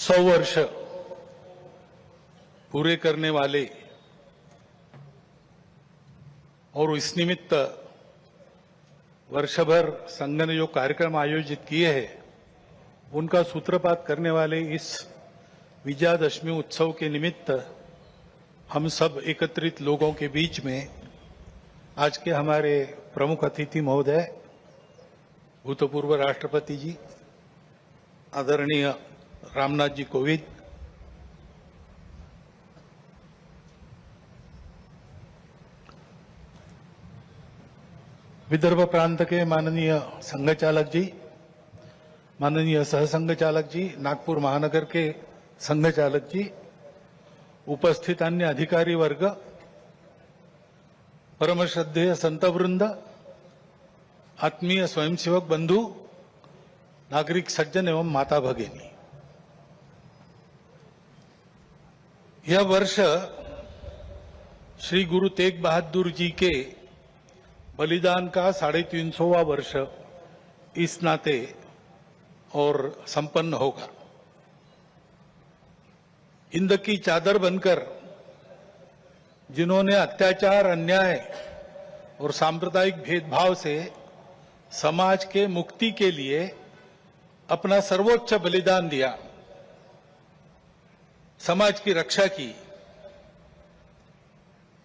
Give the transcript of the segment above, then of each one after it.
100 वर्ष पूरे करने वाले और इस निमित्त वर्षभर संघ ने जो कार्यक्रम आयोजित किए हैं उनका सूत्रपात करने वाले इस विजयादशमी उत्सव के निमित्त हम सब एकत्रित लोगों के बीच में आज के हमारे प्रमुख अतिथि महोदय भूतपूर्व राष्ट्रपति जी आदरणीय रामनाथ जी कोविंद, विदर्भ प्रांत के माननीय संघ चालक जी, माननीय सहसंघ चालक जी, नागपुर महानगर के संघ चालक जी, उपस्थित अन्य अधिकारी वर्ग, परम श्रद्धेय संत वृंद, आत्मीय स्वयंसेवक बंधु, नागरिक सज्जन एवं माता भगिनी, यह वर्ष श्री गुरु तेग बहादुर जी के बलिदान का 350वां वर्ष इस नाते और संपन्न होगा। हिंद की चादर बनकर जिन्होंने अत्याचार, अन्याय और सांप्रदायिक भेदभाव से समाज के मुक्ति के लिए अपना सर्वोच्च बलिदान दिया, समाज की रक्षा की,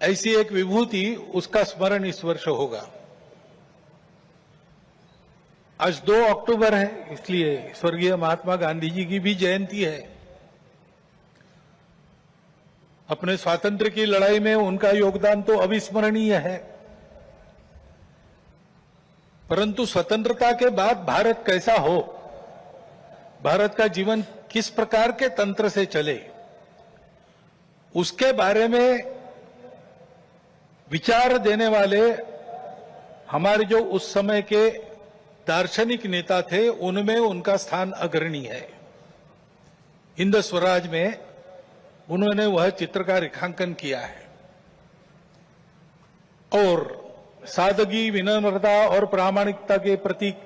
ऐसी एक विभूति, उसका स्मरण इस वर्ष होगा। आज 2 अक्टूबर है, इसलिए स्वर्गीय महात्मा गांधी जी की भी जयंती है। अपने स्वातंत्र्य की लड़ाई में उनका योगदान तो अविस्मरणीय है, परंतु स्वतंत्रता के बाद भारत कैसा हो, भारत का जीवन किस प्रकार के तंत्र से चले, उसके बारे में विचार देने वाले हमारे जो उस समय के दार्शनिक नेता थे, उनमें उनका स्थान अग्रणी है। हिंद स्वराज में उन्होंने वह चित्र का रेखांकन किया है और सादगी, विनम्रता और प्रामाणिकता के प्रतीक,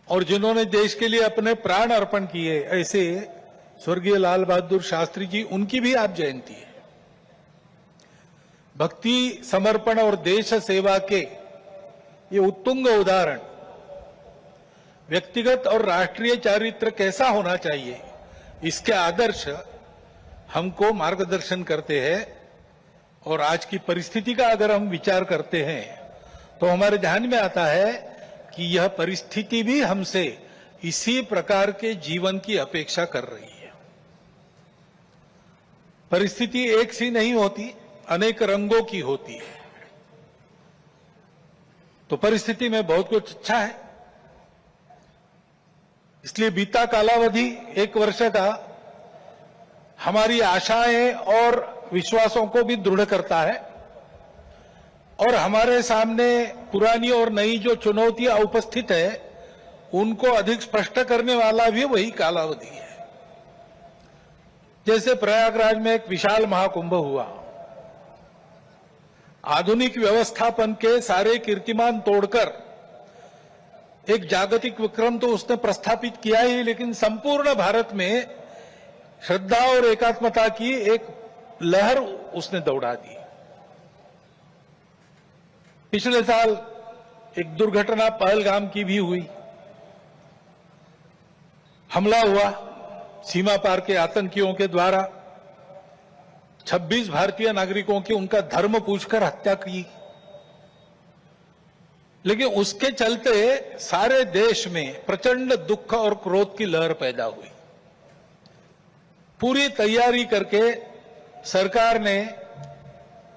और जिन्होंने देश के लिए अपने प्राण अर्पण किए, ऐसे स्वर्गीय लाल बहादुर शास्त्री जी, उनकी भी आज जयंती है। भक्ति, समर्पण और देश सेवा के ये उत्तुंग उदाहरण व्यक्तिगत और राष्ट्रीय चारित्र कैसा होना चाहिए, इसके आदर्श हमको मार्गदर्शन करते हैं। और आज की परिस्थिति का अगर हम विचार करते हैं तो हमारे ध्यान में आता है कि यह परिस्थिति भी हमसे इसी प्रकार के जीवन की अपेक्षा कर रही है। परिस्थिति एक सी नहीं होती, अनेक रंगों की होती है। तो परिस्थिति में बहुत कुछ अच्छा है, इसलिए बीता कालावधि 1 वर्ष का हमारी आशाएं और विश्वासों को भी दृढ़ करता है और हमारे सामने पुरानी और नई जो चुनौतियां उपस्थित है उनको अधिक स्पष्ट करने वाला भी वही कालावधि है। जैसे प्रयागराज में एक विशाल महाकुंभ हुआ, आधुनिक व्यवस्थापन के सारे कीर्तिमान तोड़कर एक जागतिक विक्रम तो उसने प्रस्थापित किया ही, लेकिन संपूर्ण भारत में श्रद्धा और एकात्मता की एक लहर उसने दौड़ा दी। पिछले साल एक दुर्घटना पहलगाम की भी हुई, हमला हुआ सीमा पार के आतंकियों के द्वारा, 26 भारतीय नागरिकों की उनका धर्म पूछकर हत्या की। लेकिन उसके चलते सारे देश में प्रचंड दुख और क्रोध की लहर पैदा हुई। पूरी तैयारी करके सरकार ने,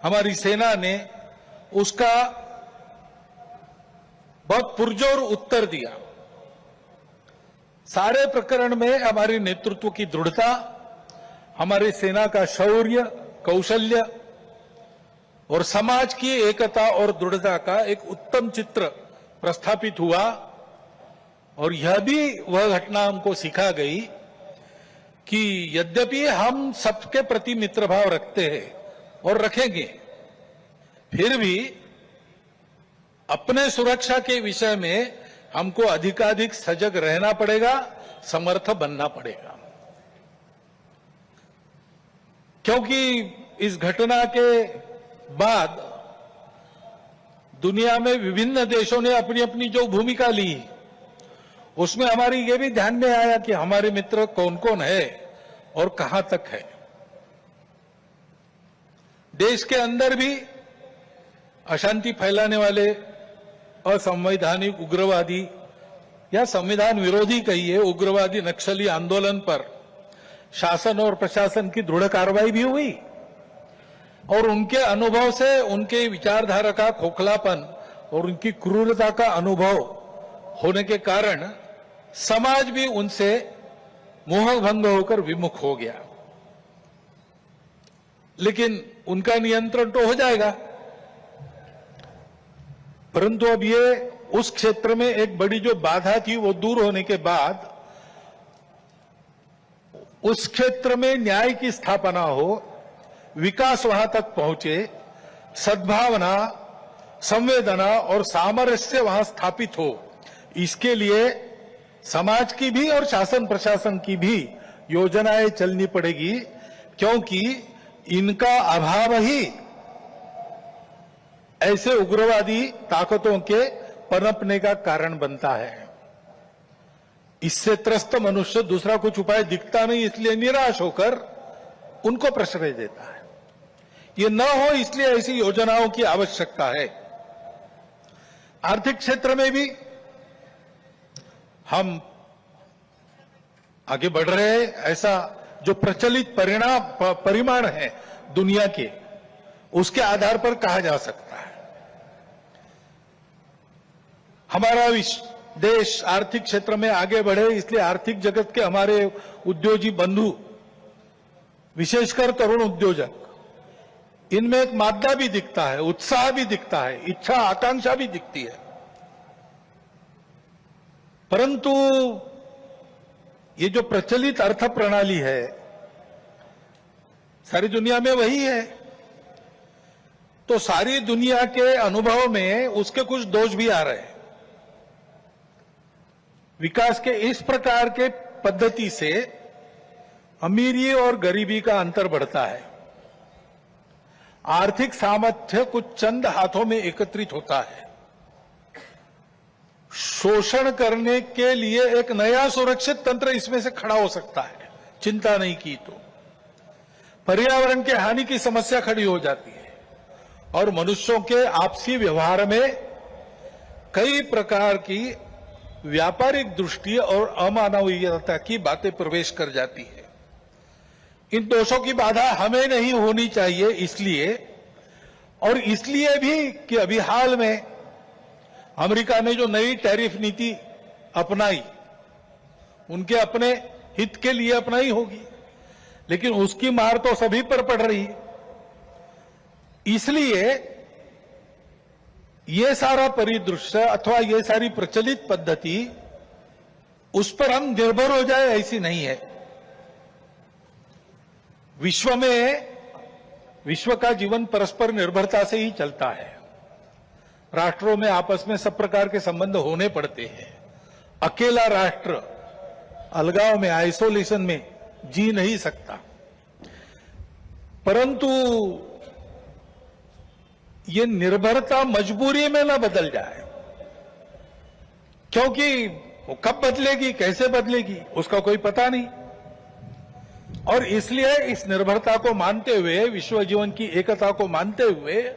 हमारी सेना ने उसका बहुत पुरजोर उत्तर दिया। सारे प्रकरण में हमारी नेतृत्व की दृढ़ता, हमारी सेना का शौर्य, कौशल्य और समाज की एकता और दृढ़ता का एक उत्तम चित्र प्रस्थापित हुआ। और यह भी वह घटना हमको सिखा गई कि यद्यपि हम सबके प्रति मित्रभाव रखते हैं और रखेंगे, फिर भी अपने सुरक्षा के विषय में हमको अधिकाधिक सजग रहना पड़ेगा, समर्थ बनना पड़ेगा, क्योंकि इस घटना के बाद दुनिया में विभिन्न देशों ने अपनी अपनी जो भूमिका ली, उसमें हमारी ये भी ध्यान में आया कि हमारे मित्र कौन कौन है और कहां तक है। देश के अंदर भी अशांति फैलाने वाले असंवैधानिक उग्रवादी या संविधान विरोधी कहिए उग्रवादी नक्सली आंदोलन पर शासन और प्रशासन की दृढ़ कार्रवाई भी हुई, और उनके अनुभव से उनके विचारधारा का खोखलापन और उनकी क्रूरता का अनुभव होने के कारण समाज भी उनसे मोहभंग होकर विमुख हो गया। लेकिन उनका नियंत्रण तो हो जाएगा, परंतु अब ये उस क्षेत्र में एक बड़ी जो बाधा थी वो दूर होने के बाद उस क्षेत्र में न्याय की स्थापना हो, विकास वहां तक पहुंचे, सद्भावना, संवेदना और सामरस्य वहां स्थापित हो, इसके लिए समाज की भी और शासन प्रशासन की भी योजनाएं चलनी पड़ेगी, क्योंकि इनका अभाव ही ऐसे उग्रवादी ताकतों के पनपने का कारण बनता है। इससे त्रस्त मनुष्य दूसरा कुछ उपाय दिखता नहीं, इसलिए निराश होकर उनको प्रश्रय देता है। ये न हो इसलिए ऐसी योजनाओं की आवश्यकता है। आर्थिक क्षेत्र में भी हम आगे बढ़ रहे हैं। ऐसा जो प्रचलित परिमाण है दुनिया के, उसके आधार पर कहा जा सकता है हमारा देश आर्थिक क्षेत्र में आगे बढ़े, इसलिए आर्थिक जगत के हमारे उद्योगी बंधु, विशेषकर तरुण उद्योजक, इनमें एक मादा भी दिखता है, उत्साह भी दिखता है, इच्छा आकांक्षा भी दिखती है। परंतु ये जो प्रचलित अर्थ प्रणाली है सारी दुनिया में वही है, तो सारी दुनिया के अनुभव में उसके कुछ दोष भी आ रहे हैं। विकास के इस प्रकार के पद्धति से अमीरी और गरीबी का अंतर बढ़ता है। आर्थिक सामर्थ्य कुछ चंद हाथों में एकत्रित होता है। शोषण करने के लिए एक नया सुरक्षित तंत्र इसमें से खड़ा हो सकता है, चिंता नहीं की तो। पर्यावरण के हानि की समस्या खड़ी हो जाती है और मनुष्यों के आपसी व्यवहार में कई प्रकार की व्यापारिक दृष्टि और अमानवीयता की बातें प्रवेश कर जाती है। इन दोषों की बाधा हमें नहीं होनी चाहिए, इसलिए भी कि अभी हाल में अमेरिका ने जो नई टैरिफ नीति अपनाई, उनके अपने हित के लिए अपनाई होगी, लेकिन उसकी मार तो सभी पर पड़ रही है। इसलिए ये सारा परिदृश्य अथवा ये सारी प्रचलित पद्धति उस पर हम निर्भर हो जाए ऐसी नहीं है। विश्व का जीवन परस्पर निर्भरता से ही चलता है। राष्ट्रों में आपस में सब प्रकार के संबंध होने पड़ते हैं। अकेला राष्ट्र अलगाव में, आइसोलेशन में जी नहीं सकता। परंतु ये निर्भरता मजबूरी में न बदल जाए, क्योंकि वो कब बदलेगी, कैसे बदलेगी, उसका कोई पता नहीं। और इसलिए इस निर्भरता को मानते हुए, विश्व जीवन की एकता को मानते हुए,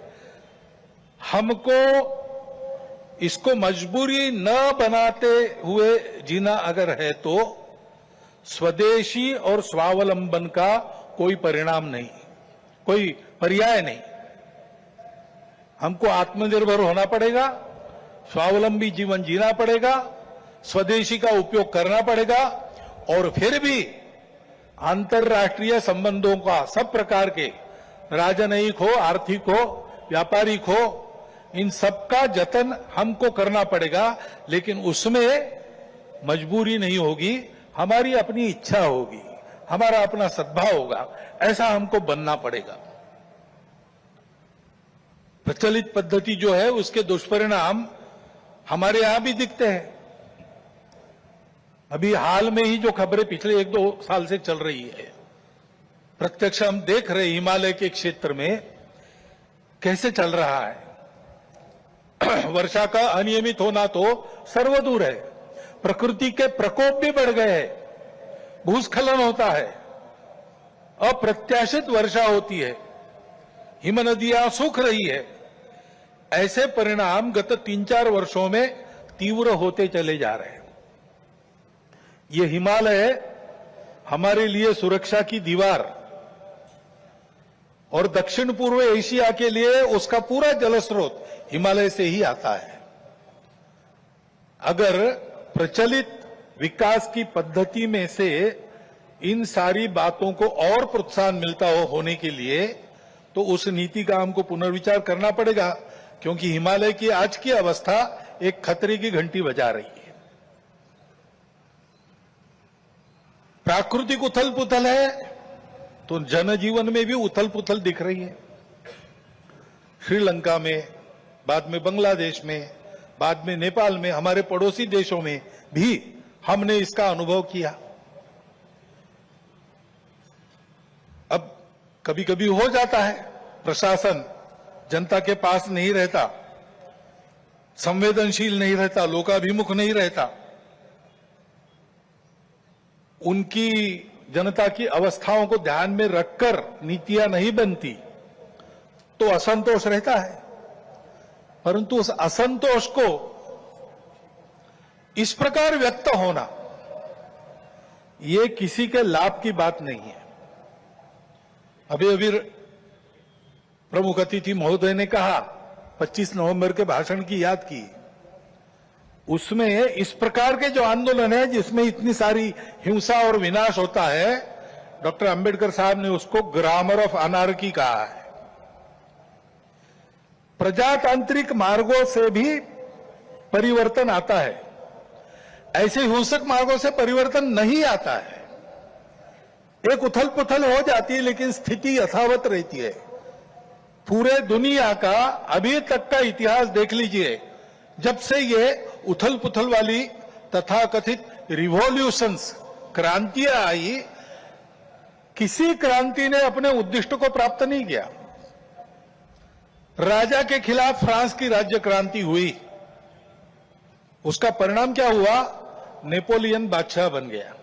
हमको इसको मजबूरी न बनाते हुए जीना अगर है तो स्वदेशी और स्वावलंबन का कोई परिणाम नहीं, कोई पर्याय नहीं। हमको आत्मनिर्भर होना पड़ेगा, स्वावलंबी जीवन जीना पड़ेगा, स्वदेशी का उपयोग करना पड़ेगा, और फिर भी अंतर्राष्ट्रीय संबंधों का सब प्रकार के, राजनयिक हो, आर्थिक हो, व्यापारिक हो, इन सबका जतन हमको करना पड़ेगा। लेकिन उसमें मजबूरी नहीं होगी, हमारी अपनी इच्छा होगी, हमारा अपना सद्भाव होगा, ऐसा हमको बनना पड़ेगा। प्रचलित पद्धति जो है, उसके दुष्परिणाम हमारे यहां भी दिखते हैं। अभी हाल में ही जो खबरें पिछले 1-2 साल से चल रही है, प्रत्यक्ष हम देख रहे हिमालय के क्षेत्र में कैसे चल रहा है। वर्षा का अनियमित होना तो सर्वदूर है, प्रकृति के प्रकोप भी बढ़ गए हैं, भूस्खलन होता है, अप्रत्याशित वर्षा होती है, हिम नदियां सूख रही है। ऐसे परिणाम गत 3-4 वर्षों में तीव्र होते चले जा रहे हैं। ये हिमालय हमारे लिए सुरक्षा की दीवार और दक्षिण पूर्व एशिया के लिए उसका पूरा जलस्रोत हिमालय से ही आता है। अगर प्रचलित विकास की पद्धति में से इन सारी बातों को और प्रोत्साहन मिलता होने के लिए, तो उस नीति का हमको पुनर्विचार करना पड़ेगा, क्योंकि हिमालय की आज की अवस्था एक खतरे की घंटी बजा रही है। प्राकृतिक उथल पुथल है तो जनजीवन में भी उथल पुथल दिख रही है। श्रीलंका में, बाद में बांग्लादेश में, बाद में नेपाल में, हमारे पड़ोसी देशों में भी हमने इसका अनुभव किया। अब कभी कभी हो जाता है, प्रशासन जनता के पास नहीं रहता, संवेदनशील नहीं रहता, लोकाभिमुख नहीं रहता, उनकी जनता की अवस्थाओं को ध्यान में रखकर नीतियां नहीं बनती, तो असंतोष रहता है। परंतु उस असंतोष को इस प्रकार व्यक्त होना, ये किसी के लाभ की बात नहीं है। अभी अभी प्रमुख अतिथि महोदय ने कहा, 25 नवंबर के भाषण की याद की, उसमें इस प्रकार के जो आंदोलन है जिसमें इतनी सारी हिंसा और विनाश होता है, डॉक्टर अंबेडकर साहब ने उसको ग्रामर ऑफ अनार्की कहा है। प्रजातांत्रिक मार्गों से भी परिवर्तन आता है, ऐसे हिंसक मार्गों से परिवर्तन नहीं आता है। एक उथल पुथल हो जाती है, लेकिन स्थिति यथावत रहती है। पूरे दुनिया का अभी तक का इतिहास देख लीजिए, जब से ये उथल पुथल वाली तथाकथित रिवॉल्यूशंस, क्रांतियां आई, किसी क्रांति ने अपने उद्दिष्ट को प्राप्त नहीं किया। राजा के खिलाफ फ्रांस की राज्य क्रांति हुई, उसका परिणाम क्या हुआ? नेपोलियन बादशाह बन गया,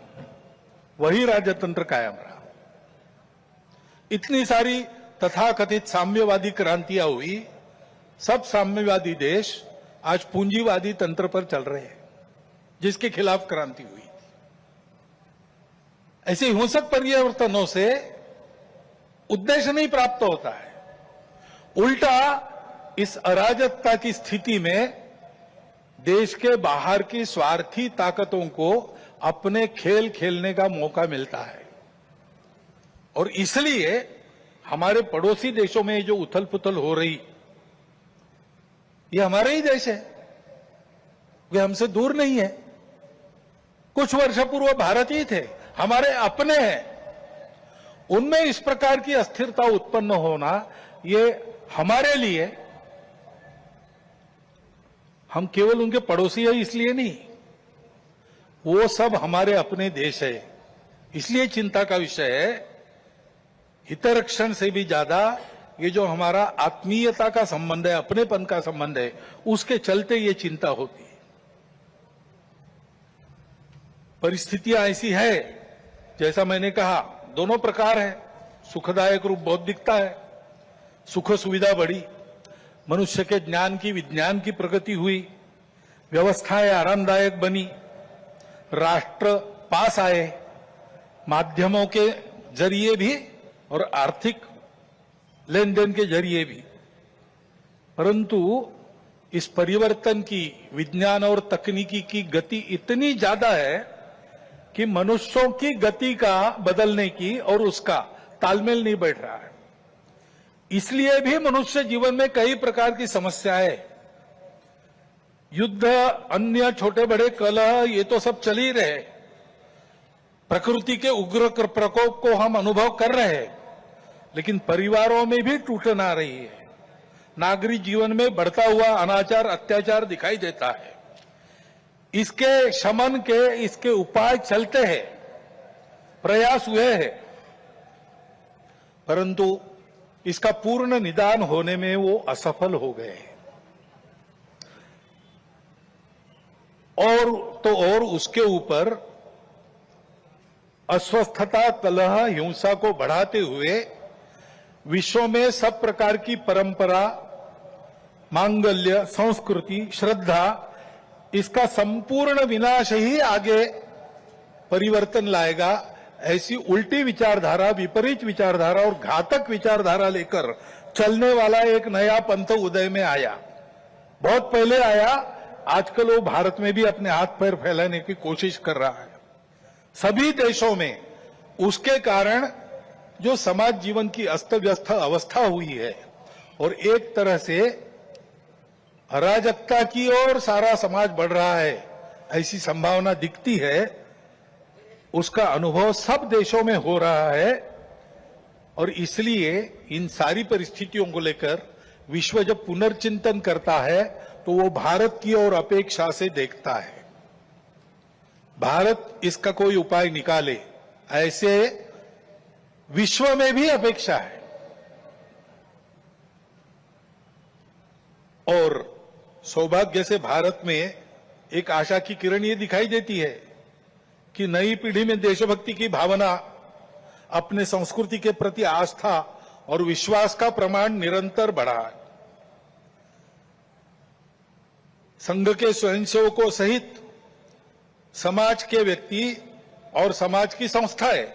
वही राजतंत्र कायम रहा। इतनी सारी तथाकथित साम्यवादी क्रांतियां हुई, सब साम्यवादी देश आज पूंजीवादी तंत्र पर चल रहे हैं, जिसके खिलाफ क्रांति हुई। ऐसे हिंसक परिवर्तनों से उद्देश्य नहीं प्राप्त होता है, उल्टा इस अराजकता की स्थिति में देश के बाहर की स्वार्थी ताकतों को अपने खेल खेलने का मौका मिलता है। और इसलिए हमारे पड़ोसी देशों में जो उथल पुथल हो रही, ये हमारे ही देश है, वे हमसे दूर नहीं है। कुछ वर्ष पूर्व भारत ही थे, हमारे अपने हैं। उनमें इस प्रकार की अस्थिरता उत्पन्न होना, ये हमारे लिए, हम केवल उनके पड़ोसी हैं इसलिए नहीं, वो सब हमारे अपने देश है, इसलिए चिंता का विषय है। हितरक्षण से भी ज्यादा ये जो हमारा आत्मीयता का संबंध है, अपनेपन का संबंध है, उसके चलते ये चिंता होती है। परिस्थितियां ऐसी है, जैसा मैंने कहा, दोनों प्रकार है। सुखदायक रूप बहुत दिखता है, सुख सुविधा बढ़ी, मनुष्य के ज्ञान की, विज्ञान की प्रगति हुई, व्यवस्थाएं आरामदायक बनी, राष्ट्र पास आए, माध्यमों के जरिए भी और आर्थिक लेन देन के जरिए भी। परंतु इस परिवर्तन की, विज्ञान और तकनीकी की गति इतनी ज्यादा है कि मनुष्यों की गति का बदलने की और उसका तालमेल नहीं बैठ रहा है। इसलिए भी मनुष्य जीवन में कई प्रकार की समस्याएं, युद्ध, अन्य छोटे बड़े कलह, ये तो सब चल ही रहे। प्रकृति के उग्र प्रकोप को हम अनुभव कर रहे हैं, लेकिन परिवारों में भी टूटन आ रही है। नागरिक जीवन में बढ़ता हुआ अनाचार, अत्याचार दिखाई देता है। इसके शमन के इसके उपाय चलते हैं, प्रयास हुए हैं, परंतु इसका पूर्ण निदान होने में वो असफल हो गए। और उसके ऊपर अस्वस्थता, कलह, हिंसा को बढ़ाते हुए विश्व में सब प्रकार की परंपरा, मांगल्य, संस्कृति, श्रद्धा, इसका संपूर्ण विनाश ही आगे परिवर्तन लाएगा। ऐसी उल्टी विचारधारा, विपरीत विचारधारा और घातक विचारधारा लेकर चलने वाला एक नया पंथ उदय में आया। बहुत पहले आया, आजकल वो भारत में भी अपने हाथ पैर फैलाने की कोशिश कर रहा है। सभी देशों में उसके कारण जो समाज जीवन की अस्त व्यस्त अवस्था हुई है और एक तरह से अराजकता की ओर सारा समाज बढ़ रहा है, ऐसी संभावना दिखती है। उसका अनुभव सब देशों में हो रहा है और इसलिए इन सारी परिस्थितियों को लेकर विश्व जब पुनर्चिंतन करता है तो वो भारत की ओर अपेक्षा से देखता है। भारत इसका कोई उपाय निकाले, ऐसे विश्व में भी अपेक्षा है। और सौभाग्य से भारत में एक आशा की किरण ये दिखाई देती है कि नई पीढ़ी में देशभक्ति की भावना, अपने संस्कृति के प्रति आस्था और विश्वास का प्रमाण निरंतर बढ़ा है। संघ के स्वयंसेवकों सहित समाज के व्यक्ति और समाज की संस्थाएं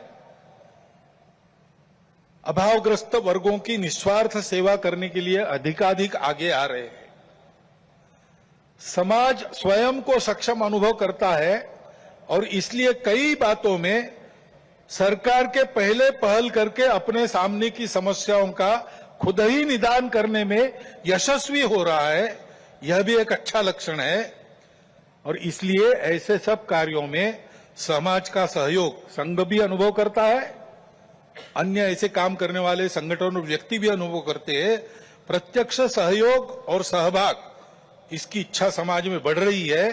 अभावग्रस्त वर्गों की निस्वार्थ सेवा करने के लिए अधिकाधिक आगे आ रहे हैं। समाज स्वयं को सक्षम अनुभव करता है और इसलिए कई बातों में सरकार के पहले पहल करके अपने सामने की समस्याओं का खुद ही निदान करने में यशस्वी हो रहा है। यह भी एक अच्छा लक्षण है और इसलिए ऐसे सब कार्यों में समाज का सहयोग संघ भी अनुभव करता है, अन्य ऐसे काम करने वाले संगठन और व्यक्ति भी अनुभव करते हैं। प्रत्यक्ष सहयोग और सहभाग, इसकी इच्छा समाज में बढ़ रही है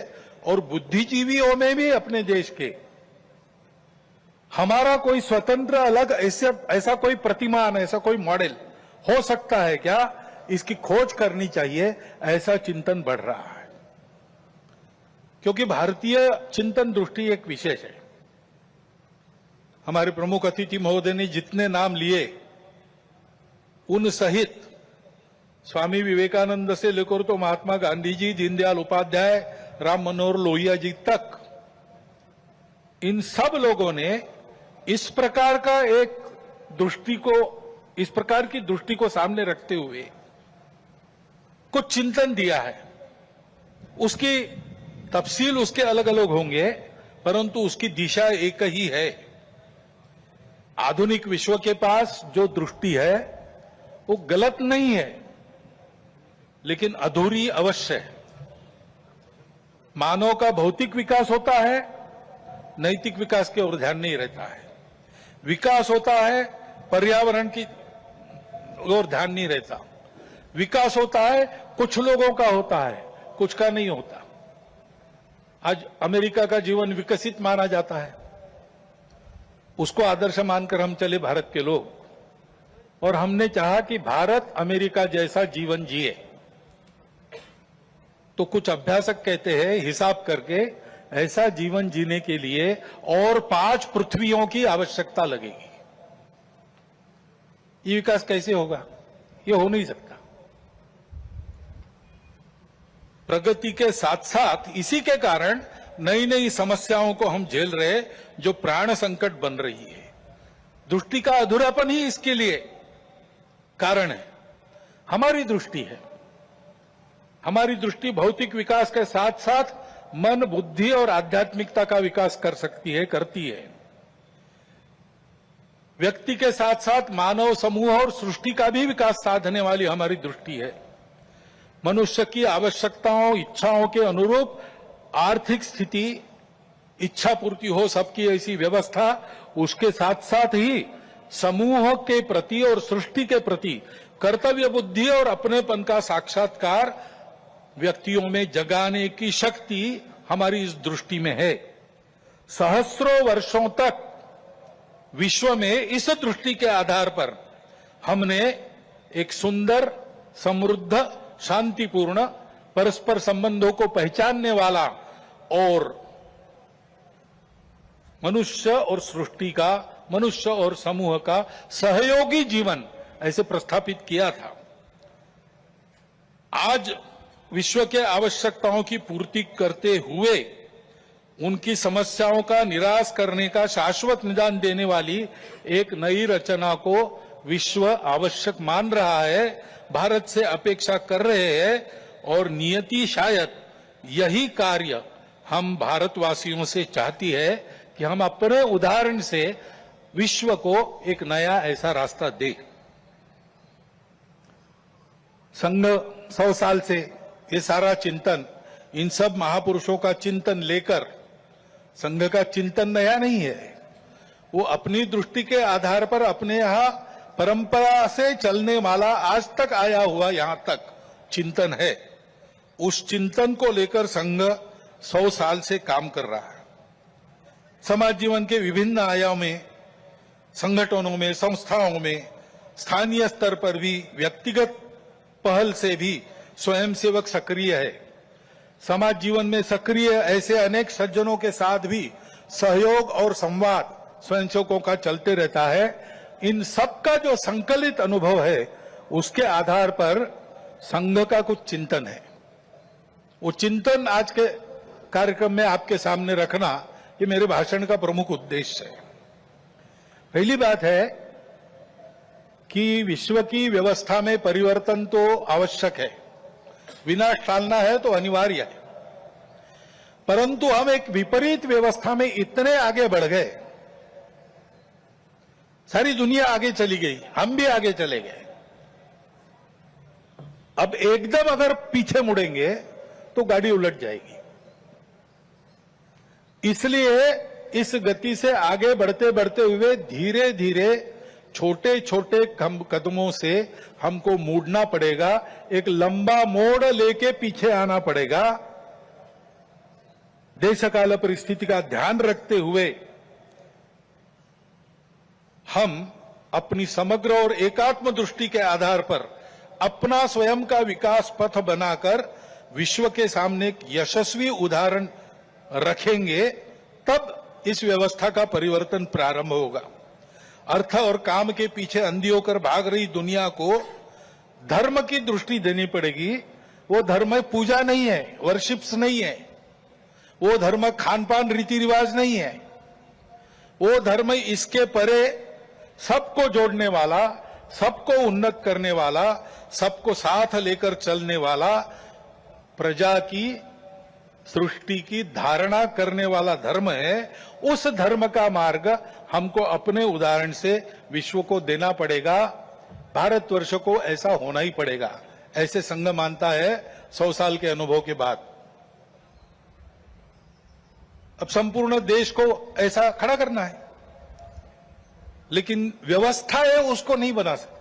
और बुद्धिजीवियों में भी अपने देश के हमारा कोई स्वतंत्र अलग ऐसा कोई प्रतिमान, ऐसा कोई मॉडल हो सकता है क्या, इसकी खोज करनी चाहिए, ऐसा चिंतन बढ़ रहा है। क्योंकि भारतीय चिंतन दृष्टि एक विशेष है। हमारे प्रमुख अतिथि महोदय ने जितने नाम लिए उन सहित स्वामी विवेकानंद से लेकर तो महात्मा गांधी जी, दीनदयाल उपाध्याय, राम मनोहर लोहिया जी तक, इन सब लोगों ने इस प्रकार का एक इस प्रकार की दृष्टि को सामने रखते हुए कुछ चिंतन दिया है। उसकी तफसील उसके अलग अलग होंगे, परंतु उसकी दिशा एक ही है। आधुनिक विश्व के पास जो दृष्टि है वो गलत नहीं है, लेकिन अधूरी अवश्य है। मानव का भौतिक विकास होता है, नैतिक विकास की ओर ध्यान नहीं रहता है। विकास होता है, पर्यावरण की ओर ध्यान नहीं रहता। विकास होता है, कुछ लोगों का होता है, कुछ का नहीं होता। आज अमेरिका का जीवन विकसित माना जाता है, उसको आदर्श मानकर हम चले भारत के लोग, और हमने चाहा कि भारत अमेरिका जैसा जीवन जिए। तो कुछ अभ्यासक कहते हैं, हिसाब करके ऐसा जीवन जीने के लिए और 5 पृथ्वियों की आवश्यकता लगेगी। ये विकास कैसे होगा? ये हो नहीं सकता। प्रगति के साथ साथ इसी के कारण नई नई समस्याओं को हम झेल रहे, जो प्राण संकट बन रही है। दृष्टि का अधूरापन ही इसके लिए कारण है। हमारी दृष्टि है, हमारी दृष्टि भौतिक विकास के साथ साथ मन, बुद्धि और आध्यात्मिकता का विकास कर सकती है, करती है। व्यक्ति के साथ साथ मानव समूह और सृष्टि का भी विकास साधने वाली हमारी दृष्टि है। मनुष्य की आवश्यकताओं, इच्छाओं के अनुरूप आर्थिक स्थिति, इच्छा पूर्ति हो सबकी, ऐसी व्यवस्था, उसके साथ साथ ही समूह के प्रति और सृष्टि के प्रति कर्तव्य बुद्धि और अपनेपन का साक्षात्कार व्यक्तियों में जगाने की शक्ति हमारी इस दृष्टि में है। सहस्रों वर्षों तक विश्व में इस दृष्टि के आधार पर हमने एक सुंदर, समृद्ध, शांतिपूर्ण परस्पर संबंधों को पहचानने वाला और मनुष्य और सृष्टि का, मनुष्य और समूह का सहयोगी जीवन ऐसे प्रस्थापित किया था। आज विश्व के आवश्यकताओं की पूर्ति करते हुए उनकी समस्याओं का निराश करने का शाश्वत निदान देने वाली एक नई रचना को विश्व आवश्यक मान रहा है, भारत से अपेक्षा कर रहे हैं और नियति शायद यही कार्य हम भारतवासियों से चाहती है कि हम अपने उदाहरण से विश्व को एक नया ऐसा रास्ता दें। संघ 100 साल से ये सारा चिंतन, इन सब महापुरुषों का चिंतन लेकर, संघ का चिंतन नया नहीं है, वो अपनी दृष्टि के आधार पर अपने यहां परंपरा से चलने वाला आज तक आया हुआ यहां तक चिंतन है। उस चिंतन को लेकर संघ 100 साल से काम कर रहा है। समाज जीवन के विभिन्न आयामों में, संगठनों में, संस्थाओं में, स्थानीय स्तर पर भी, व्यक्तिगत पहल से भी स्वयंसेवक सक्रिय है। समाज जीवन में सक्रिय ऐसे अनेक सज्जनों के साथ भी सहयोग और संवाद स्वयंसेवकों का चलते रहता है। इन सबका जो संकलित अनुभव है उसके आधार पर संघ का कुछ चिंतन है। वो चिंतन आज के कार्यक्रम में आपके सामने रखना ये मेरे भाषण का प्रमुख उद्देश्य है। पहली बात है कि विश्व की व्यवस्था में परिवर्तन तो आवश्यक है, विनाश टालना है तो अनिवार्य है, परंतु हम एक विपरीत व्यवस्था में इतने आगे बढ़ गए, सारी दुनिया आगे चली गई, हम भी आगे चले गए। अब एकदम अगर पीछे मुड़ेंगे तो गाड़ी उलट जाएगी। इसलिए इस गति से आगे बढ़ते बढ़ते हुए धीरे धीरे छोटे छोटे कदमों से हमको मुड़ना पड़ेगा, एक लंबा मोड़ लेके पीछे आना पड़ेगा। देश काल परिस्थिति का ध्यान रखते हुए हम अपनी समग्र और एकात्म दृष्टि के आधार पर अपना स्वयं का विकास पथ बनाकर विश्व के सामने एक यशस्वी उदाहरण रखेंगे, तब इस व्यवस्था का परिवर्तन प्रारंभ होगा। अर्थ और काम के पीछे अंधी होकर भाग रही दुनिया को धर्म की दृष्टि देनी पड़ेगी। वो धर्म पूजा नहीं है, वर्शिप्स नहीं है, वो धर्म खान पान रीति रिवाज नहीं है, वो धर्म इसके परे सबको जोड़ने वाला, सबको उन्नत करने वाला, सबको साथ लेकर चलने वाला, प्रजा की, सृष्टि की धारणा करने वाला धर्म है। उस धर्म का मार्ग हमको अपने उदाहरण से विश्व को देना पड़ेगा, भारतवर्ष को ऐसा होना ही पड़ेगा, ऐसे संघ मानता है 100 साल के अनुभव के बाद। अब संपूर्ण देश को ऐसा खड़ा करना है, लेकिन व्यवस्था है उसको नहीं बना सकते।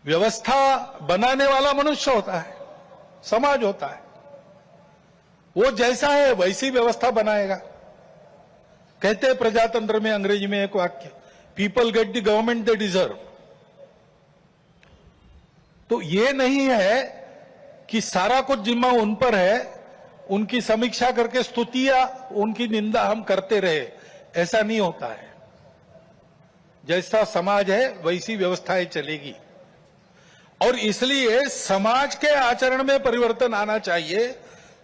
व्यवस्था बनाने वाला मनुष्य होता है, समाज होता है, वो जैसा है वैसी व्यवस्था बनाएगा। कहते हैं प्रजातंत्र में अंग्रेजी में एक वाक्य, people get the government they deserve. तो ये नहीं है कि सारा कुछ जिम्मा उन पर है, उनकी समीक्षा करके स्तुति या उनकी निंदा हम करते रहे, ऐसा नहीं होता है। जैसा समाज है वैसी व्यवस्थाएं चलेगी, और इसलिए समाज के आचरण में परिवर्तन आना चाहिए,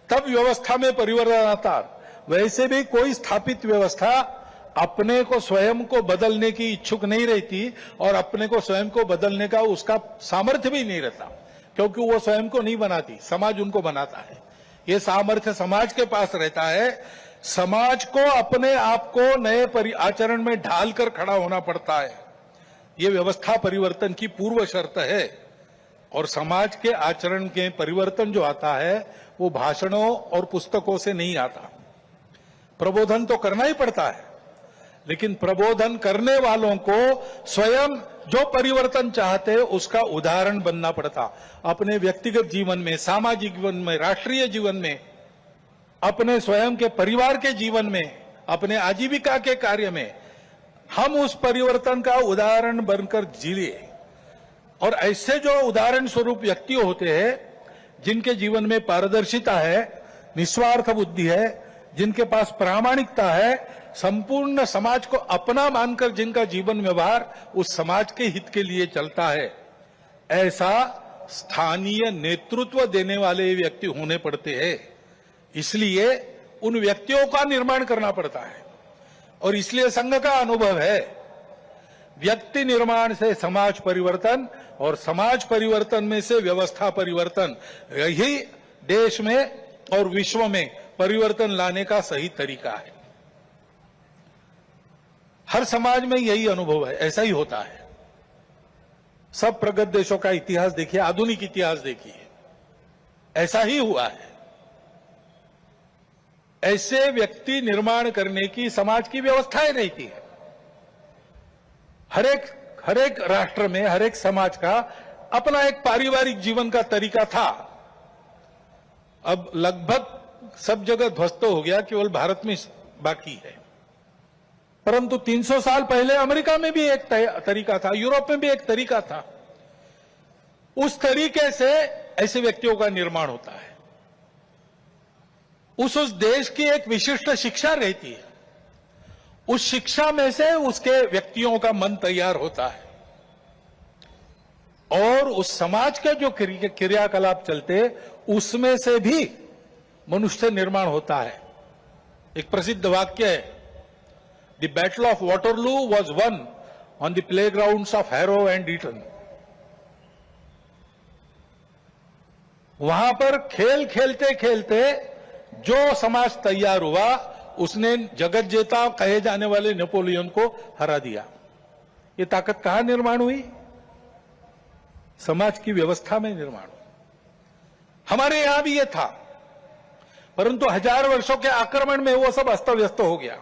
तब व्यवस्था में परिवर्तन आता। वैसे भी कोई स्थापित व्यवस्था अपने को स्वयं को बदलने की इच्छुक नहीं रहती और अपने को स्वयं को बदलने का उसका सामर्थ्य भी नहीं रहता, क्योंकि वो स्वयं को नहीं बनाती, समाज उनको बनाता है। ये सामर्थ्य समाज के पास रहता है। समाज को अपने आप को नए आचरण में ढालकर खड़ा होना पड़ता है। ये व्यवस्था परिवर्तन की पूर्व शर्त है, और समाज के आचरण के परिवर्तन जो आता है वो भाषणों और पुस्तकों से नहीं आता। प्रबोधन तो करना ही पड़ता है, लेकिन प्रबोधन करने वालों को स्वयं जो परिवर्तन चाहते हैं उसका उदाहरण बनना पड़ता। अपने व्यक्तिगत जीवन में, सामाजिक जीवन में, राष्ट्रीय जीवन में, अपने स्वयं के परिवार के जीवन में, अपने आजीविका के कार्य में हम उस परिवर्तन का उदाहरण बनकर जिए। और ऐसे जो उदाहरण स्वरूप व्यक्ति होते हैं जिनके जीवन में पारदर्शिता है, निस्वार्थ बुद्धि है, जिनके पास प्रामाणिकता है, संपूर्ण समाज को अपना मानकर जिनका जीवन व्यवहार उस समाज के हित के लिए चलता है, ऐसा स्थानीय नेतृत्व देने वाले व्यक्ति होने पड़ते हैं। इसलिए उन व्यक्तियों का निर्माण करना पड़ता है। और इसलिए संघ का अनुभव है, व्यक्ति निर्माण से समाज परिवर्तन और समाज परिवर्तन में से व्यवस्था परिवर्तन, यही देश में और विश्व में परिवर्तन लाने का सही तरीका है। हर समाज में यही अनुभव है, ऐसा ही होता है। सब प्रगत देशों का इतिहास देखिए, आधुनिक इतिहास देखिए, ऐसा ही हुआ है। ऐसे व्यक्ति निर्माण करने की समाज की व्यवस्थाएं रहती है। हर एक राष्ट्र में, हर एक समाज का अपना एक पारिवारिक जीवन का तरीका था। अब लगभग सब जगह ध्वस्त हो गया, केवल भारत में बाकी है। परंतु 300 साल पहले अमेरिका में भी एक तरीका था, यूरोप में भी एक तरीका था। उस तरीके से ऐसे व्यक्तियों का निर्माण होता है। उस देश की एक विशिष्ट शिक्षा रहती है, उस शिक्षा में से उसके व्यक्तियों का मन तैयार होता है और उस समाज के जो क्रियाकलाप चलते उसमें से भी मनुष्य निर्माण होता है। एक प्रसिद्ध वाक्य है, the battle of Waterloo was won on the playgrounds of Harrow and Eton. वहां पर खेल खेलते खेलते जो समाज तैयार हुआ उसने जगत जेता कहे जाने वाले नेपोलियन को हरा दिया। ये ताकत कहां निर्माण हुई? समाज की व्यवस्था में निर्माण हुई। हमारे यहां भी ये था, परंतु 1000 वर्षों के आक्रमण में वो सब अस्त व्यस्त हो गया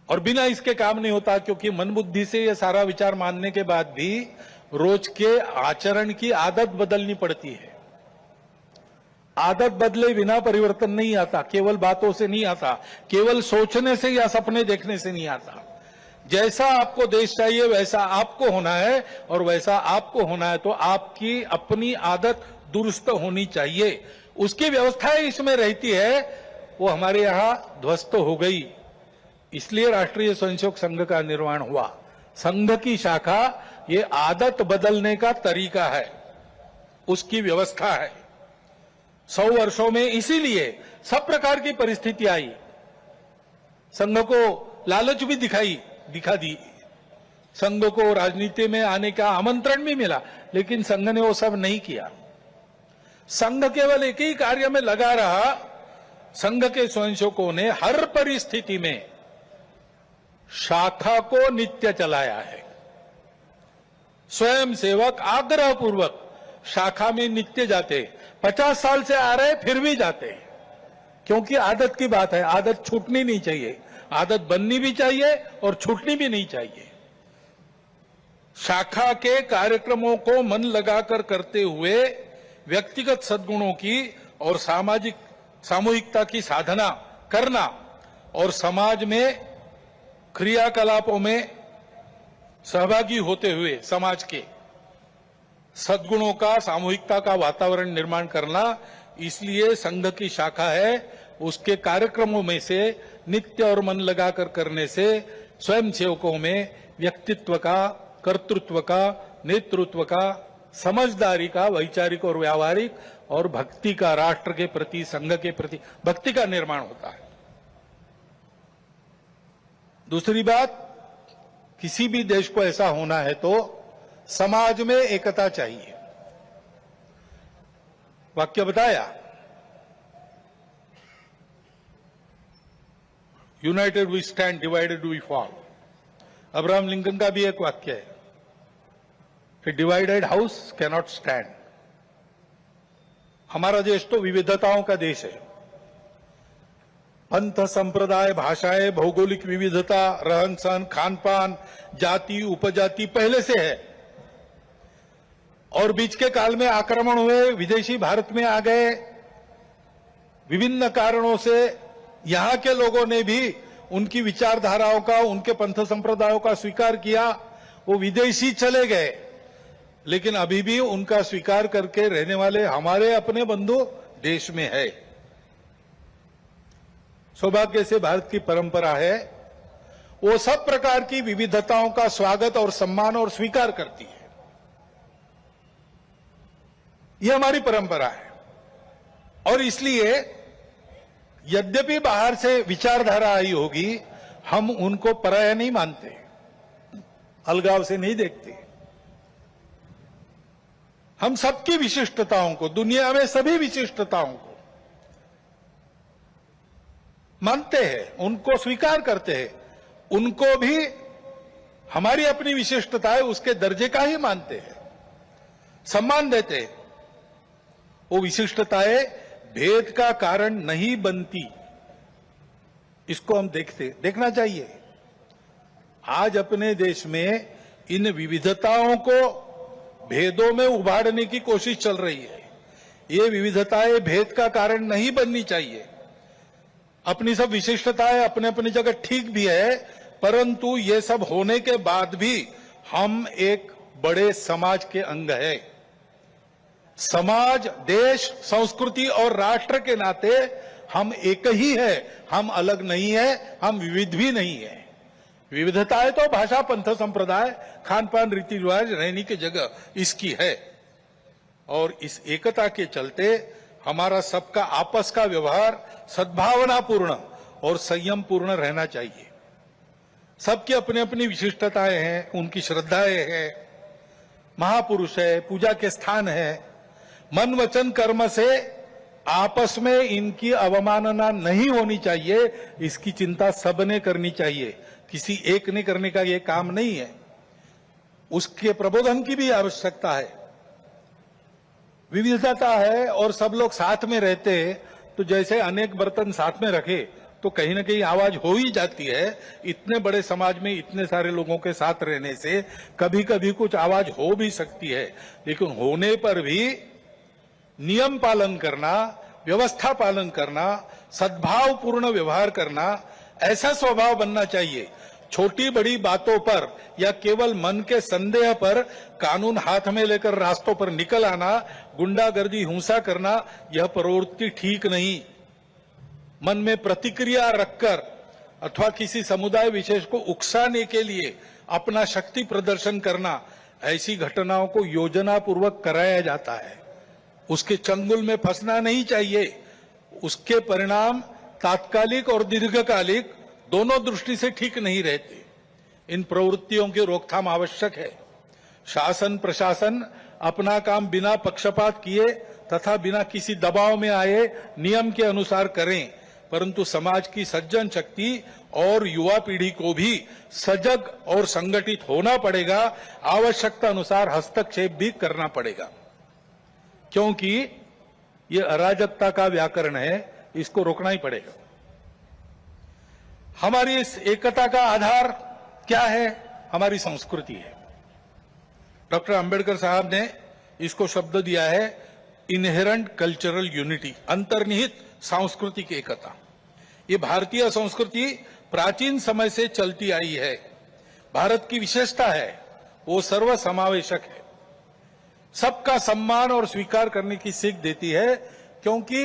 और बिना इसके काम नहीं होता, क्योंकि मन बुद्धि से ये सारा विचार मानने के बाद भी रोज के आचरण की आदत बदलनी पड़ती है। आदत बदले बिना परिवर्तन नहीं आता, केवल बातों से नहीं आता, केवल सोचने से या सपने देखने से नहीं आता। जैसा आपको देश चाहिए वैसा आपको होना है, और वैसा आपको होना है तो आपकी अपनी आदत दुरुस्त होनी चाहिए। उसकी व्यवस्था इसमें रहती है, वो हमारे यहां ध्वस्त हो गई। इसलिए राष्ट्रीय स्वयंसेवक संघ का निर्माण हुआ। संघ की शाखा ये आदत बदलने का तरीका है, उसकी व्यवस्था है। 100 वर्षों में इसीलिए सब प्रकार की परिस्थिति आई, संघ को लालच भी दिखा दी, संघ को राजनीति में आने का आमंत्रण भी मिला, लेकिन संघ ने वो सब नहीं किया। संघ केवल एक ही कार्य में लगा रहा। संघ के स्वयंसेवकों ने हर परिस्थिति में शाखा को नित्य चलाया है। स्वयं सेवक आग्रह पूर्वक शाखा में नित्य जाते, 50 साल से आ रहे फिर भी जाते, क्योंकि आदत की बात है। आदत छूटनी नहीं चाहिए, आदत बननी भी चाहिए और छूटनी भी नहीं चाहिए। शाखा के कार्यक्रमों को मन लगाकर करते हुए व्यक्तिगत सद्गुणों की और सामूहिकता की साधना करना और समाज में क्रियाकलापों में सहभागी होते हुए समाज के सद्गुणों का, सामूहिकता का वातावरण निर्माण करना, इसलिए संघ की शाखा है। उसके कार्यक्रमों में से नित्य और मन लगाकर करने से स्वयं सेवकों में व्यक्तित्व का, कर्तृत्व का, नेतृत्व का, समझदारी का, वैचारिक और व्यावहारिक और भक्ति का, राष्ट्र के प्रति, संघ के प्रति भक्ति का निर्माण होता है। दूसरी बात, किसी भी देश को ऐसा होना है तो समाज में एकता चाहिए। वाक्य बताया, united we stand, divided we fall. Abraham Lincoln का भी एक वाक्य है, a divided house can not stand. हमारा देश तो विविधताओं का देश है, पंथ, संप्रदाय, भाषाएं, भौगोलिक विविधता, रहन सहन, खान पान, जाति, उपजाति पहले से है और बीच के काल में आक्रमण हुए, विदेशी भारत में आ गए, विभिन्न कारणों से यहां के लोगों ने भी उनकी विचारधाराओं का, उनके पंथ संप्रदायों का स्वीकार किया। वो विदेशी चले गए, लेकिन अभी भी उनका स्वीकार करके रहने वाले हमारे अपने बंधु देश में है। सौभाग्य से भारत की परंपरा है, वो सब प्रकार की विविधताओं का स्वागत और सम्मान और स्वीकार करती है। यह हमारी परंपरा है और इसलिए यद्यपि बाहर से विचारधारा आई होगी, हम उनको पराया नहीं मानते, अलगाव से नहीं देखते। हम सबकी विशिष्टताओं को, दुनिया में सभी विशिष्टताओं को मानते हैं, उनको स्वीकार करते हैं, उनको भी हमारी अपनी विशिष्टता है उसके दर्जे का ही मानते हैं, सम्मान देते हैं। वो विशिष्टताएं भेद का कारण नहीं बनती, इसको हम देखना चाहिए। आज अपने देश में इन विविधताओं को भेदों में उभारने की कोशिश चल रही है। ये विविधताएं भेद का कारण नहीं बननी चाहिए। अपनी सब विशिष्टताएं अपने अपनी जगह ठीक भी है, परंतु ये सब होने के बाद भी हम एक बड़े समाज के अंग है। समाज, देश, संस्कृति और राष्ट्र के नाते हम एक ही है, हम अलग नहीं है, हम विविध भी नहीं है। विविधताएं तो भाषा, पंथ, संप्रदाय, खान पान, रीति रिवाज, रहने की जगह इसकी है और इस एकता के चलते हमारा सबका आपस का व्यवहार सद्भावनापूर्ण और संयम पूर्ण रहना चाहिए। सबकी अपनी अपनी विशिष्टताएं हैं, उनकी श्रद्धाएं हैं, महापुरुष है, पूजा के स्थान है। मन वचन कर्म से आपस में इनकी अवमानना नहीं होनी चाहिए, इसकी चिंता सबने करनी चाहिए, किसी एक ने करने का यह काम नहीं है। उसके प्रबोधन की भी आवश्यकता है। विविधता है और सब लोग साथ में रहते हैं, तो जैसे अनेक बर्तन साथ में रखे तो कहीं ना कहीं आवाज हो ही जाती है। इतने बड़े समाज में इतने सारे लोगों के साथ रहने से कभी कभी कुछ आवाज हो भी सकती है, लेकिन होने पर भी नियम पालन करना, व्यवस्था पालन करना, सद्भावपूर्ण व्यवहार करना, ऐसा स्वभाव बनना चाहिए। छोटी बड़ी बातों पर या केवल मन के संदेह पर कानून हाथ में लेकर रास्तों पर निकल आना, गुंडागर्दी, हिंसा करना, यह प्रवृत्ति ठीक नहीं। मन में प्रतिक्रिया रखकर अथवा किसी समुदाय विशेष को उकसाने के लिए अपना शक्ति प्रदर्शन करना, ऐसी घटनाओं को योजनापूर्वक कराया जाता है। उसके चंगुल में फंसना नहीं चाहिए। उसके परिणाम तात्कालिक और दीर्घकालिक दोनों दृष्टि से ठीक नहीं रहते। इन प्रवृत्तियों की रोकथाम आवश्यक है। शासन प्रशासन अपना काम बिना पक्षपात किए तथा बिना किसी दबाव में आए नियम के अनुसार करें, परंतु समाज की सज्जन शक्ति और युवा पीढ़ी को भी सजग और संगठित होना पड़ेगा। आवश्यकता अनुसार हस्तक्षेप भी करना पड़ेगा, क्योंकि ये अराजकता का व्याकरण है, इसको रोकना ही पड़ेगा। हमारी इस एकता का आधार क्या है? हमारी संस्कृति है। डॉक्टर अंबेडकर साहब ने इसको शब्द दिया है इनहेरेंट कल्चरल यूनिटी, अंतर्निहित सांस्कृतिक एकता। ये भारतीय संस्कृति प्राचीन समय से चलती आई है। भारत की विशेषता है, वो सर्वसमावेशक है, सबका सम्मान और स्वीकार करने की सीख देती है, क्योंकि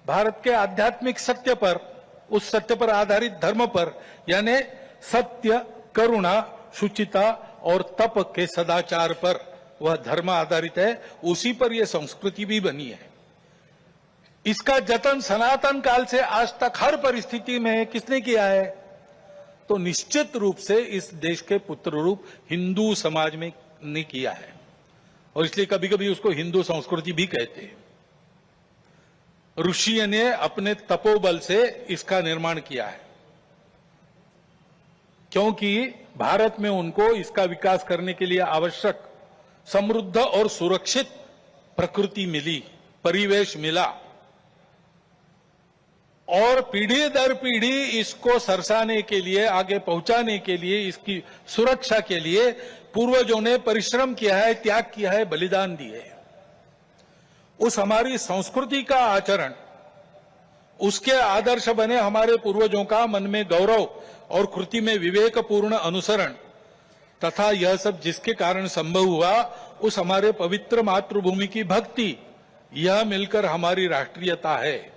भारत के आध्यात्मिक सत्य पर, उस सत्य पर आधारित धर्म पर, यानी सत्य, करुणा, शुचिता और तप के सदाचार पर वह धर्म आधारित है। उसी पर यह संस्कृति भी बनी है। इसका जतन सनातन काल से आज तक हर परिस्थिति में किसने किया है? तो निश्चित रूप से इस देश के पुत्र रूप हिंदू समाज में ने किया है, और इसलिए कभी कभी उसको हिंदू संस्कृति भी कहते हैं। ऋषियों ने अपने तपोबल से इसका निर्माण किया है, क्योंकि भारत में उनको इसका विकास करने के लिए आवश्यक समृद्ध और सुरक्षित प्रकृति मिली, परिवेश मिला, और पीढ़ी दर पीढ़ी इसको सरसाने के लिए, आगे पहुंचाने के लिए, इसकी सुरक्षा के लिए पूर्वजों ने परिश्रम किया है, त्याग किया है, बलिदान दिए। उस हमारी संस्कृति का आचरण, उसके आदर्श बने हमारे पूर्वजों का मन में गौरव और कृति में विवेकपूर्ण अनुसरण तथा यह सब जिसके कारण संभव हुआ, उस हमारे पवित्र मातृभूमि की भक्ति, यह मिलकर हमारी राष्ट्रीयता है।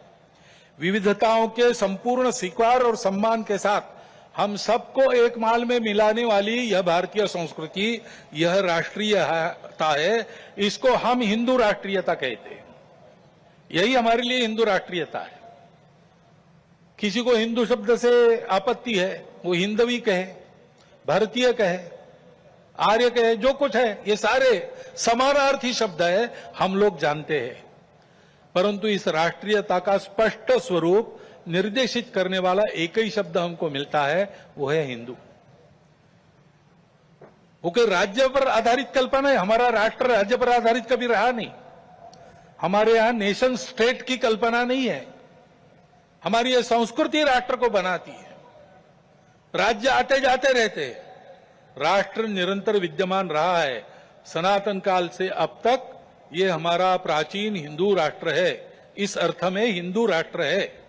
विविधताओं के संपूर्ण स्वीकार और सम्मान के साथ हम सबको एक माल में मिलाने वाली यह भारतीय संस्कृति, यह राष्ट्रीयता है। इसको हम हिंदू राष्ट्रीयता कहते हैं। यही हमारे लिए हिंदू राष्ट्रीयता है। किसी को हिंदू शब्द से आपत्ति है, वो हिंदवी कहे, भारतीय कहे, आर्य कहे, जो कुछ है, ये सारे समानार्थी शब्द है, हम लोग जानते हैं। परंतु इस राष्ट्रीयता का स्पष्ट स्वरूप निर्देशित करने वाला एक ही शब्द हमको मिलता है, वो है हिंदू। वो कोई राज्य पर आधारित कल्पना है। हमारा राष्ट्र राज्य पर आधारित कभी रहा नहीं। हमारे यहां नेशन स्टेट की कल्पना नहीं है। हमारी यह संस्कृति राष्ट्र को बनाती है। राज्य आते जाते रहते हैं, राष्ट्र निरंतर विद्यमान रहा है। सनातन काल से अब तक ये हमारा प्राचीन हिंदू राष्ट्र है। इस अर्थ में हिंदू राष्ट्र है।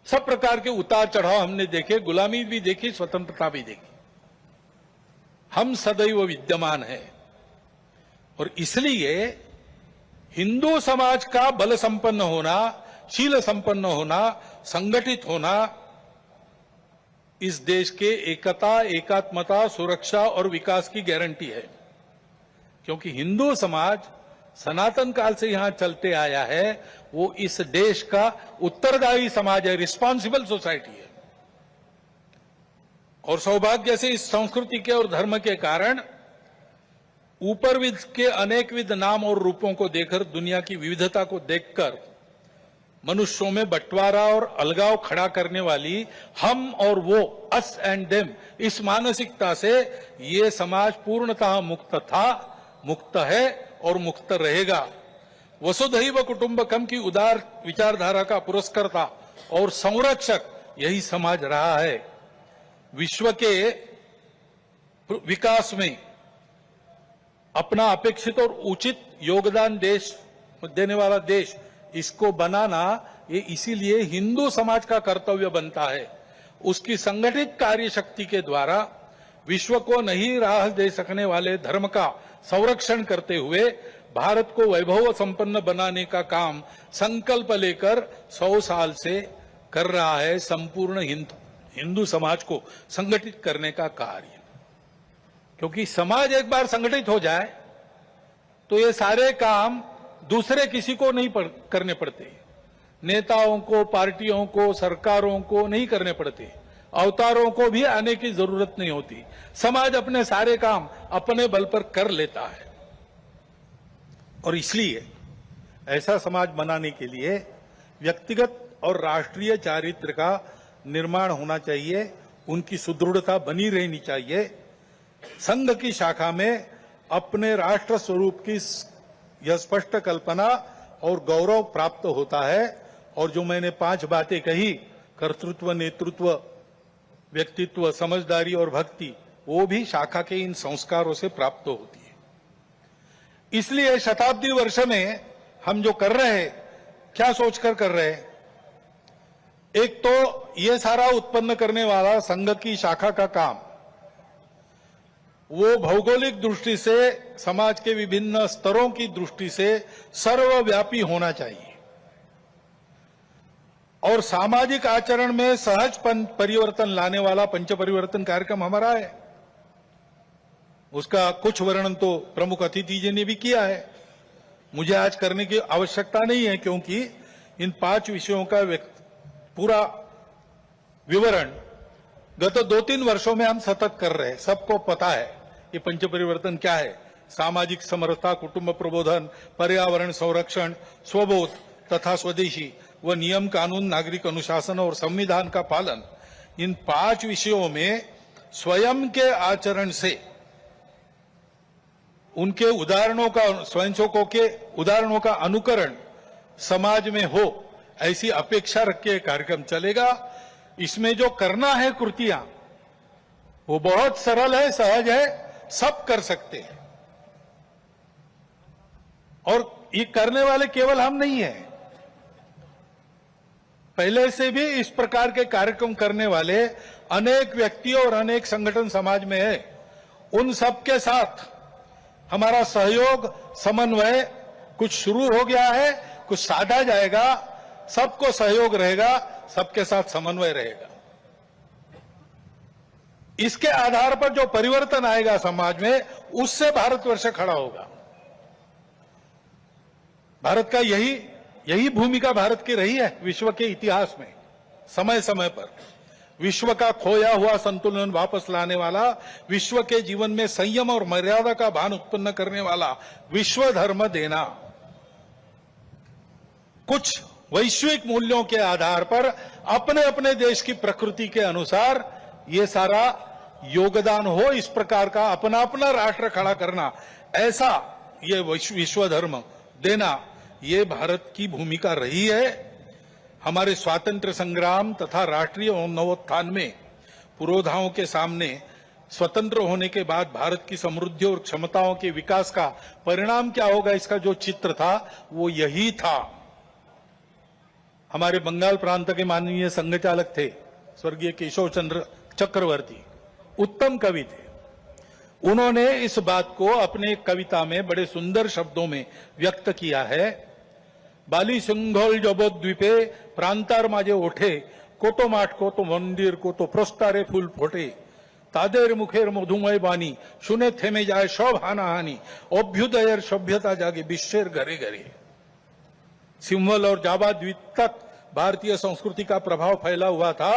सब प्रकार के उतार चढ़ाव हमने देखे, गुलामी भी देखी, स्वतंत्रता भी देखी। हम सदैव विद्यमान है और इसलिए हिंदू समाज का बल संपन्न होना, शील संपन्न होना, संगठित होना इस देश के एकता, एकात्मता, सुरक्षा और विकास की गारंटी है। क्योंकि हिंदू समाज सनातन काल से यहां चलते आया है, वो इस देश का उत्तरदायी समाज है, रिस्पॉन्सिबल सोसाइटी है। और सौभाग्य से इस संस्कृति के और धर्म के कारण ऊपरविद के अनेकविध नाम और रूपों को देखकर, दुनिया की विविधता को देखकर मनुष्यों में बंटवारा और अलगाव खड़ा करने वाली हम और वो, अस एंड देम, इस मानसिकता से ये समाज पूर्णतः मुक्त था, मुक्त है और मुक्त रहेगा। वसुधैव कुटुंबकम की उदार विचारधारा का पुरस्कर्ता और संरक्षक यही समाज रहा है। विश्व के विकास में अपना अपेक्षित और उचित योगदान देने वाला देश, इसको बनाना ये इसीलिए हिंदू समाज का कर्तव्य बनता है। उसकी संगठित कार्य शक्ति के द्वारा विश्व को नई राह दे सकने वाले धर्म का संरक्षण करते हुए भारत को वैभव संपन्न बनाने का काम संकल्प लेकर 100 साल से कर रहा है संपूर्ण हिंदू समाज को संगठित करने का कार्य। क्योंकि समाज एक बार संगठित हो जाए तो ये सारे काम दूसरे किसी को नहीं करने पड़ते। नेताओं को, पार्टियों को, सरकारों को नहीं करने पड़ते। अवतारों को भी आने की जरूरत नहीं होती। समाज अपने सारे काम अपने बल पर कर लेता है। और इसलिए ऐसा समाज बनाने के लिए व्यक्तिगत और राष्ट्रीय चारित्र का निर्माण होना चाहिए, उनकी सुदृढ़ता बनी रहनी चाहिए। संघ की शाखा में अपने राष्ट्र स्वरूप की यह स्पष्ट कल्पना और गौरव प्राप्त होता है। और जो मैंने 5 बातें कही, कर्तृत्व, नेतृत्व, व्यक्तित्व, समझदारी और भक्ति, वो भी शाखा के इन संस्कारों से प्राप्त होती है। इसलिए शताब्दी वर्ष में हम जो कर रहे हैं, क्या सोचकर कर रहे हैं? एक तो ये सारा उत्पन्न करने वाला संघ की शाखा का काम, वो भौगोलिक दृष्टि से, समाज के विभिन्न स्तरों की दृष्टि से सर्वव्यापी होना चाहिए और सामाजिक आचरण में सहज परिवर्तन लाने वाला पंच परिवर्तन कार्यक्रम हमारा है। उसका कुछ वर्णन तो प्रमुख अतिथि जी ने भी किया है, मुझे आज करने की आवश्यकता नहीं है, क्योंकि इन 5 विषयों का पूरा विवरण गत 2-3 वर्षों में हम सतत कर रहे हैं। सबको पता है ये पंच परिवर्तन क्या है। सामाजिक समरसता, कुटुंब प्रबोधन, पर्यावरण संरक्षण, स्वबोध तथा स्वदेशी व नियम कानून, नागरिक अनुशासन और संविधान का पालन, इन 5 विषयों में स्वयं के आचरण से, उनके उदाहरणों का, स्वयंसेवकों के उदाहरणों का अनुकरण समाज में हो, ऐसी अपेक्षा रख के कार्यक्रम चलेगा। इसमें जो करना है कृतियां वो बहुत सरल है, सहज है, सब कर सकते हैं। और ये करने वाले केवल हम नहीं हैं, पहले से भी इस प्रकार के कार्यक्रम करने वाले अनेक व्यक्ति और अनेक संगठन समाज में है। उन सब के साथ हमारा सहयोग, समन्वय कुछ शुरू हो गया है, कुछ साधा जाएगा, सबको सहयोग रहेगा, सबके साथ समन्वय रहेगा। इसके आधार पर जो परिवर्तन आएगा समाज में, उससे भारतवर्ष खड़ा होगा। भारत का यही भूमिका भारत की रही है विश्व के इतिहास में। समय समय पर विश्व का खोया हुआ संतुलन वापस लाने वाला, विश्व के जीवन में संयम और मर्यादा का भान उत्पन्न करने वाला विश्व धर्म देना, कुछ वैश्विक मूल्यों के आधार पर अपने अपने देश की प्रकृति के अनुसार ये सारा योगदान हो, इस प्रकार का अपना अपना राष्ट्र खड़ा करना, ऐसा ये विश्व धर्म देना, ये भारत की भूमिका रही है। हमारे स्वातंत्र संग्राम तथा राष्ट्रीय नवोत्थान में पुरोधाओं के सामने स्वतंत्र होने के बाद भारत की समृद्धि और क्षमताओं के विकास का परिणाम क्या होगा, इसका जो चित्र था वो यही था। हमारे बंगाल प्रांत के माननीय संघचालक थे स्वर्गीय केशव चंद्र चक्रवर्ती, उत्तम कवि थे। उन्होंने इस बात को अपने कविता में बड़े सुंदर शब्दों में व्यक्त किया है। बाली सिंघल जबोद्वीपे प्रांतार माझे ओठे, कोतो माठ कोतो मंदिर कोतो प्रस्तारे फूल फोटे, तादेर मुखेर मधुमय बानी, शुने थेमे जाए सब हानाहानी, अभ्युदयर सभ्यता जागे विश्वेर घरे घरे। सिंहल और जावा द्वीप तक भारतीय संस्कृति का प्रभाव फैला हुआ था।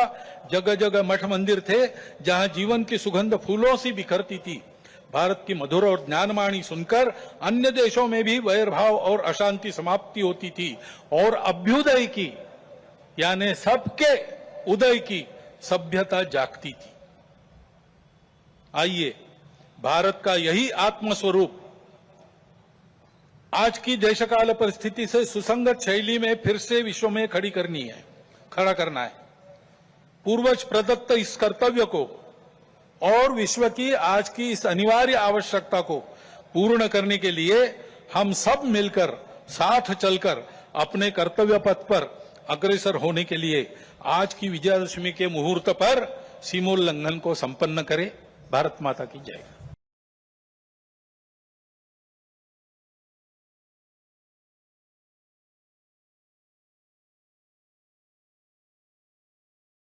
जगह जगह मठ मंदिर थे जहां जीवन की सुगंध फूलों से बिखरती थी। भारत की मधुर और ज्ञानवाणी सुनकर अन्य देशों में भी वैरभाव और अशांति समाप्ति होती थी और अभ्युदय की यानी सबके उदय की सभ्यता जागती थी। आइए भारत का यही आत्मस्वरूप आज की देशकाल परिस्थिति से सुसंगत शैली में फिर से विश्व में खड़ा करना है। पूर्वज प्रदत्त इस कर्तव्य को और विश्व की आज की इस अनिवार्य आवश्यकता को पूर्ण करने के लिए हम सब मिलकर, साथ चलकर अपने कर्तव्य पथ पर अग्रसर होने के लिए आज की विजयादशमी के मुहूर्त पर सीमोल्लंघन को संपन्न करें। भारत माता की जय।